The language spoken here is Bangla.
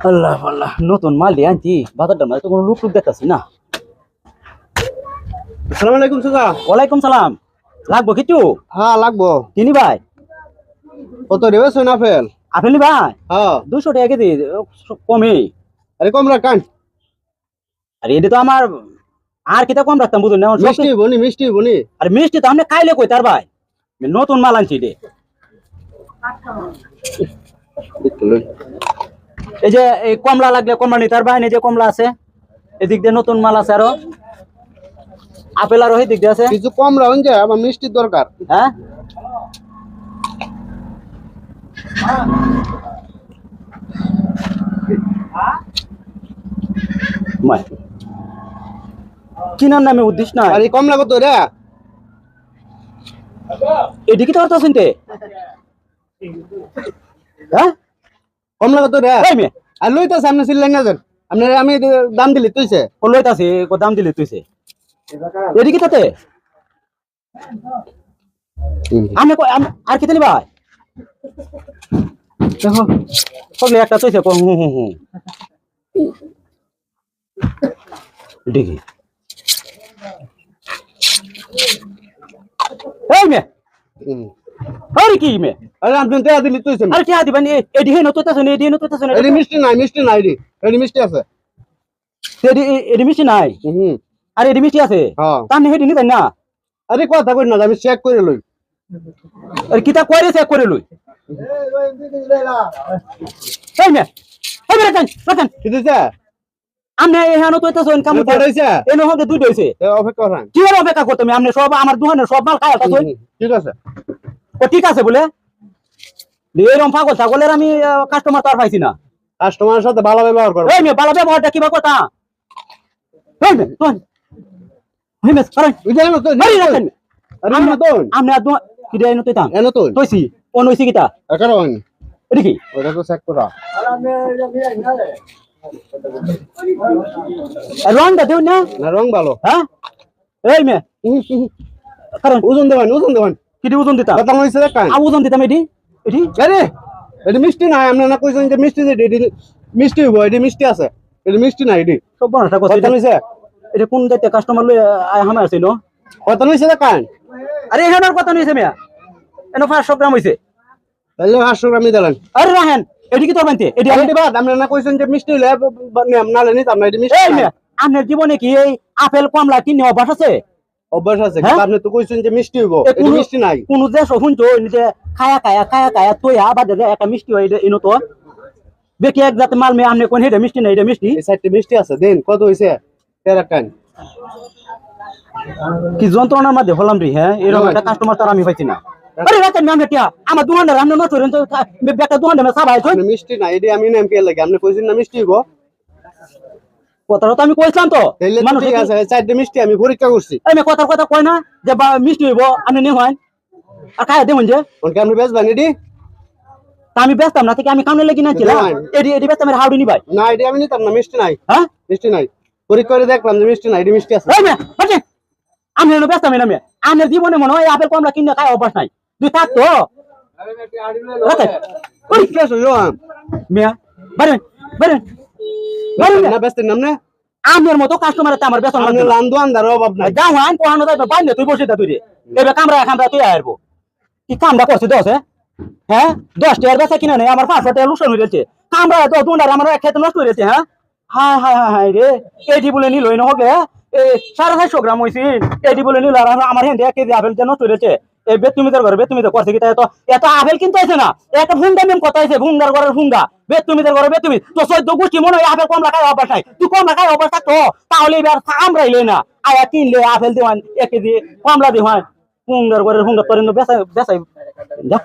আল্লাহ আল্লাহ, নতুন মাল দিয়ে আনছি বাজারটা মানে তো কোনো লুক টুক দেখতেছি না। আসসালামু আলাইকুম চাচা। ওয়ালাইকুম সালাম। লাগবো কিছু? হ্যাঁ লাগবো। কিনি ভাই? কত রেবে সোন আপেল? আপেল নি ভাই? হ্যাঁ 200 টাকা কেজি, কমে। আরে কম রাখান। আরে এটা তো আমার আর কিতা কম রাখতাম বুঝুন না। মিষ্টি বনি। আরে মিষ্টি তো আপনি খাইলে কই তার ভাই, নতুন মাল আনছি রে। এই যে এই কমলা লাগলে কমলা নি তার ভাই, এই যে কমলা আছে এদিক দিয়ে, নতুন মাল আছে আরো, আপেল আরো এই দিক দিয়ে আছে। কিছু কম রাখুন যে আমার মিষ্টির দরকার। হ্যাঁ কিনার নামে উদ্দেশ্য না। আরে কমলা কত রে? এদিকে তো অর্থ শুনতে। হ্যাঁ কমলা কত রে? এই মেয়ে আর লইতা সামনে সিলেন না দেন। আপনার আমি দাম দিলি তুইছে। ও লইতাছে, কো দাম দিলে তুইছে এদিকে তাতে। আমি আর কি জানি ভাই, দেখো সবলে একটা তুইছে কো হু হু হু দেখি। এই মেয়ে আরে কি মেয়ে, আরে আপনি তে দিলি তুইছে। আরে কি দিবেন? এডি হে নতো তাছনে, এডি নতো তাছনে, এডি মিষ্টি নাই রে। এডি মিষ্টি আছে। এডি এডি মিষ্টি নাই। আরে এডি মিষ্টি আছে, হ্যাঁ তাহলে হেডি নিতেন না। আরে কথা কই না, আমি চেক করে লই। আরে কিতা করে চেক করে লই। এই মেয়ে এই মেয়ে রাখেন কি দিছে? আমনে এখানে তো তাছন কাম পড়াইছে এনো হবে দুই হইছে। অপেক্ষা করেন। কি আর অপেক্ষা করতে আমি সব আমার দোকানের সব মাল খায় তাছন। ঠিক আছে। ও ঠিক আছে বলে এরকম পাগল ছাগলের আমি কাস্টমার তো আর পাইছি না। কাস্টমারের সাথে ভালো ব্যবহার করো। এই মেয়ে ভালো ব্যবহারটা কিবা কথা। এই মেয়ে তুই এই মেয়ে কারণ বুঝলেন তো? আরে রাখেন আরে না তো। আমনে আদু কি দেয় নতো তাম এনো তো। কইছি কোন হইছে কিতা কারণ দেখি ওটা তো চেক করা। রংটা দেউ না। না রং ভালো। হ্যাঁ এই মেয়ে কারণ ওজন দেবেন। কি দি ওজন দিতাম? কথা কইছে কান। ওজন দিতাম এডি এডি। আরে এটা মিষ্টি নাই, আপনি না কইছেন যে মিষ্টি যে এডি মিষ্টি হইবো, এডি মিষ্টি আছে। এটা মিষ্টি নাই এডি। সব বড়টা কথা কথা কইছে। এটা কোন যাইতে কাস্টমার লই হামা আছিল। কথা কইছে কান। আরে এখানের কথা নইছে মিয়া, এনো 500 গ্রাম হইছে। তাহলে 500 গ্রাম দিলেন। আরে রাহেন এডি কি তো বানতে এডি এডি বাদ আপনি না কইছেন যে মিষ্টি হইলে নিয়ম না লেনি আপনি এডি মিষ্টি। এই মিয়া আপনার জীবনে কি এই আপেল কমলা কিনে অভ্যাস আছে? অভ্যাস আছে, হ্যাঁ? কিন্তু আপনি তো কইছেন যে মিষ্টি হইবো, এডি মিষ্টি নাই। কোন যে শুনছো যে খায়া তুই আবার দে একটা মিষ্টি হয় এনো তো বেকি এক জাতে মাল মে আমনে কোন হেডে মিষ্টি নাই, এটা মিষ্টি এই সাইডে মিষ্টি আছে, দেন কত হইছে? 13 টাকা। কি যন্ত্রণার মধ্যে হলাম রে। হ্যাঁ এরকম একটা কাস্টমার তার আমি পাইছি না। আরে রাতেন আমি টিয়া আমার দোকানদার আমনে নষ্ট করেন তো বেটা দোকানদার সাবাই তো মিষ্টি নাই, এডি আমি নাম কে লাগে আপনি কইছেন না মিষ্টি হইবো। কথাটা তো আমি কইছিলাম তো মানুষ ঠিক আছে, সাইডে মিষ্টি আমি পরীক্ষা করছি। আমি কথার কথা কই না যে মিষ্টি হইব আমি নি হয় আর খায় দেমন যে কোনকে আপনি বেচবেন এডি? তা আমি ব্যস্তাম না থেকে আমি কামনে লাগি না ছিল এডি এডি ব্যস্ত আমার হাউডি নি ভাই। না এডি আমি নিতাম না, মিষ্টি নাই। হ্যাঁ মিষ্টি নাই, পরীক্ষা করে দেখলাম যে মিষ্টি নাই, এডি মিষ্টি আছে। এই মে বাজে আমি এনে ব্যস্ত আমি না মে আমার জীবনে মনে হয় আপেল কমলা কিনে খায় অভ্যাস নাই। তুই থাক তো রাতে পরীক্ষা হইলো মিয়া বারেন বারেন বারেন না বেচতেন নাম না। আমার মতো কাস্টমার আমার বেতন আপনি লাগবে লান্দু আন্দার অভাব নাই। যাও আইন কোহানো যাবে বাইরে তুই বসে তুই রে এবার কামরা তুই আইবো কি কামটা করছিস দশ? হ্যাঁ 10 টাকার বেচা কিনা নেই আমার 500 টাকা লুকসান হয়ে যাচ্ছে। কামরা তো দুন্ডার আমার খেতে নষ্ট হয়ে যাচ্ছে। হ্যাঁ হায় হায় হায় রে এটি বলে নিল না হবে 450 গ্রাম হয়েছি এটি বলে নিল আর আমার হেন 1 কেজি আপেল নষ্ট হয়ে যাচ্ছে। এই বেতুমিদের ঘরে বেতুমিদের করছে কি এত আপেল কিনতে আছে না, এত ভুঙ্গা মেম কথা আছে ভুঙ্গার ঘরের ভুঙ্গা বেতুমিদের ঘরে বেতুমি তো 14 গোষ্ঠী মনে হয় আপেল কম রাখায় অভ্যাস নাই। তুই কম রাখায় অভ্যাস থাকতো তাহলে এবার আমরাইলে না আয়া কিনলে আপেল দেওয়ান 1 কেজি কমলা দেওয়ান ভুঙ্গার ঘরের ভুঙ্গা তোর বেচাই বেচাই যা।